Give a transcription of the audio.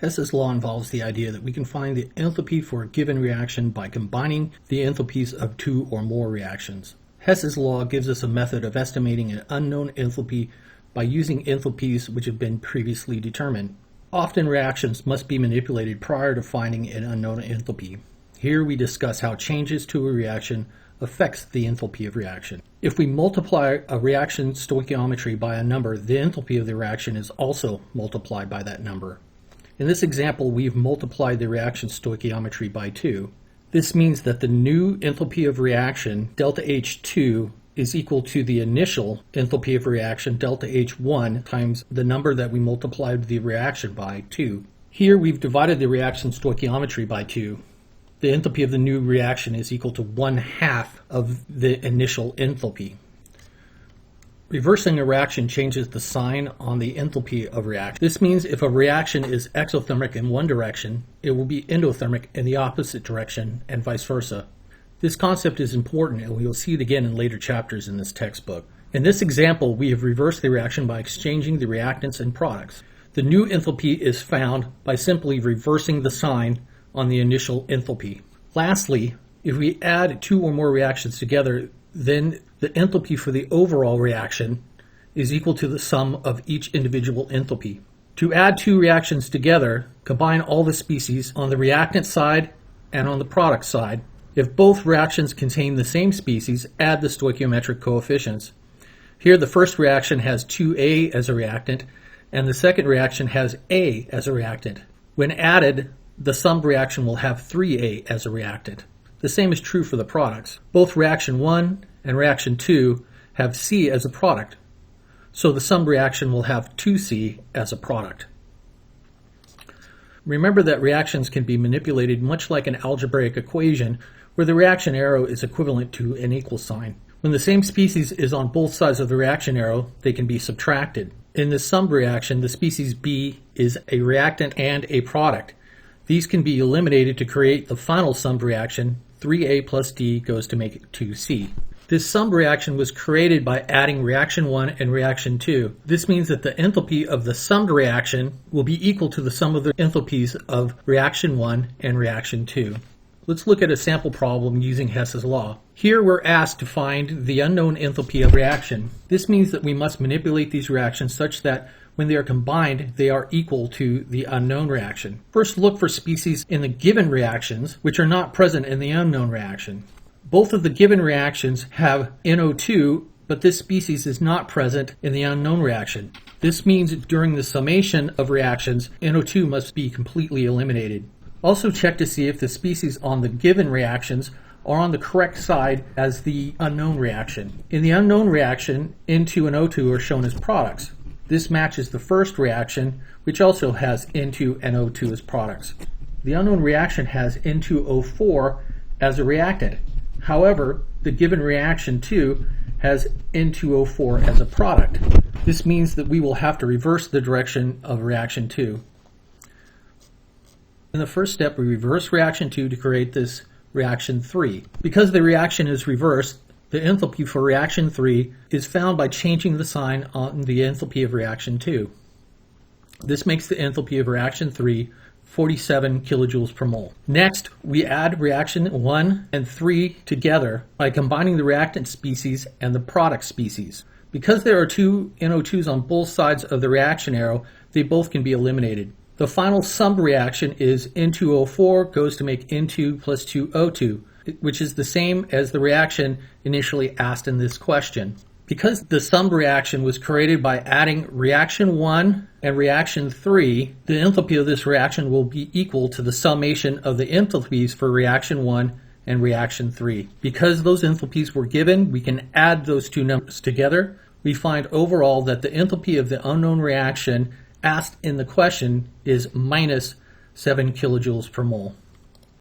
Hess's law involves the idea that we can find the enthalpy for a given reaction by combining the enthalpies of two or more reactions. Hess's law gives us a method of estimating an unknown enthalpy by using enthalpies which have been previously determined. Often reactions must be manipulated prior to finding an unknown enthalpy. Here we discuss how changes to a reaction affects the enthalpy of reaction. If we multiply a reaction stoichiometry by a number, the enthalpy of the reaction is also multiplied by that number. In this example, we've multiplied the reaction stoichiometry by 2. This means that the new enthalpy of reaction, ΔH2, is equal to the initial enthalpy of reaction, ΔH1, times the number that we multiplied the reaction by, 2. Here we've divided the reaction stoichiometry by 2. The enthalpy of the new reaction is equal to 1/2 of the initial enthalpy. Reversing a reaction changes the sign on the enthalpy of reaction. This means if a reaction is exothermic in one direction, it will be endothermic in the opposite direction, and vice versa. This concept is important, and we will see it again in later chapters in this textbook. In this example, we have reversed the reaction by exchanging the reactants and products. The new enthalpy is found by simply reversing the sign on the initial enthalpy. Lastly, if we add two or more reactions together, then the enthalpy for the overall reaction is equal to the sum of each individual enthalpy. To add two reactions together, combine all the species on the reactant side and on the product side. If both reactions contain the same species, add the stoichiometric coefficients. Here the first reaction has 2A as a reactant, and the second reaction has A as a reactant. When added, the summed reaction will have 3A as a reactant. The same is true for the products. Both reaction 1 and reaction 2 have C as a product, so the summed reaction will have 2C as a product. Remember that reactions can be manipulated much like an algebraic equation where the reaction arrow is equivalent to an equal sign. When the same species is on both sides of the reaction arrow, they can be subtracted. In the summed reaction, the species B is a reactant and a product. These can be eliminated to create the final summed reaction. 3A plus D goes to make it 2C. This summed reaction was created by adding reaction 1 and reaction 2. This means that the enthalpy of the summed reaction will be equal to the sum of the enthalpies of reaction 1 and reaction 2. Let's look at a sample problem using Hess's law. Here we're asked to find the unknown enthalpy of reaction. This means that we must manipulate these reactions such that when they are combined, they are equal to the unknown reaction. First, look for species in the given reactions which are not present in the unknown reaction. Both of the given reactions have NO2, but this species is not present in the unknown reaction. This means during the summation of reactions, NO2 must be completely eliminated. Also check to see if the species on the given reactions are on the correct side as the unknown reaction. In the unknown reaction, N2 and O2 are shown as products. This matches the first reaction, which also has N2 and O2 as products. The unknown reaction has N2O4 as a reactant. However, the given reaction 2 has N2O4 as a product. This means that we will have to reverse the direction of reaction 2. In the first step, we reverse reaction 2 to create this reaction 3. Because the reaction is reversed, the enthalpy for reaction 3 is found by changing the sign on the enthalpy of reaction 2. This makes the enthalpy of reaction 3 47 kilojoules per mole. Next, we add reaction 1 and 3 together by combining the reactant species and the product species. Because there are two NO2s on both sides of the reaction arrow, they both can be eliminated. The final summed reaction is N2O4 goes to make N2 plus 2O2, which is the same as the reaction initially asked in this question. Because the summed reaction was created by adding reaction 1 and reaction 3, the enthalpy of this reaction will be equal to the summation of the enthalpies for reaction 1 and reaction 3. Because those enthalpies were given, we can add those two numbers together. We find overall that the enthalpy of the unknown reaction asked in the question is minus 7 kilojoules per mole.